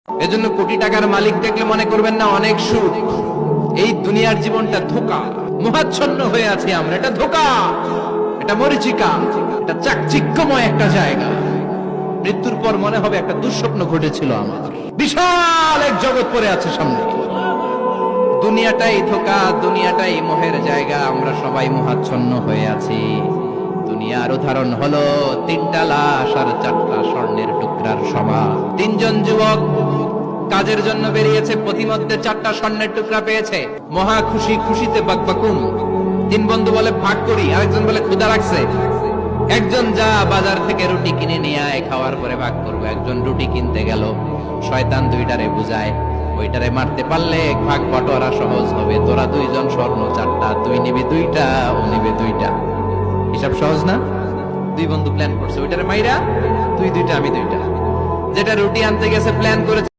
এজন্য কোটি টাকার মালিক দেখলে মনে করবেন না অনেক সুখ। এই দুনিয়ার জীবনটা ধোঁকা, মোহাচ্ছন্ন হয়ে আছি আমরা। এটা ধোঁকা, এটা মরিচিকা, এটা চাকচিক্যময় একটা জায়গা। মৃত্যুর পর মনে হবে একটা দুঃস্বপ্ন ঘটেছিল আমার। বিশাল এক জগৎ পড়ে আছে সামনে। দুনিয়াটাই ধোঁকা, দুনিয়াটাই মোহের জায়গা। আমরা সবাই মোহাচ্ছন্ন হয়ে আছি। দুনিয়ার উদাহরণ হলো 3টা লাশ আর 4টা স্বর্ণের টুকরার সমান। 3জন যুবক কাজের জন্য বেরিয়েছে, প্রতিমধ্যে 4টা স্বর্ণের টুকরা পেয়েছে। মহা খুশি, খুশিতে বাকবাকুম। 3 বন্ধু বলে ভাগ করি, আরেকজন বলে ক্ষুধা লাগছে। একজন যা বাজার থেকে রুটি কিনে নিয়ে আয়, খাওয়ার পরে ভাগ করবো। একজন রুটি কিনতে গেল, শয়তান 2টারে বুঝায় ওইটারে মারতে পারলে ভাগ বটোয়ারা সহজ হবে। তোরা 2জন স্বর্ণ 4টা, তুই নিবি 2টা, ও নিবে 2টা। হিসাব সহজ না? 2 বন্ধু প্ল্যান করছে, ওইটারে মাইরা তুই 2টা আমি 2টা। যেটা রুটি আনতে গেছে প্ল্যান করেছে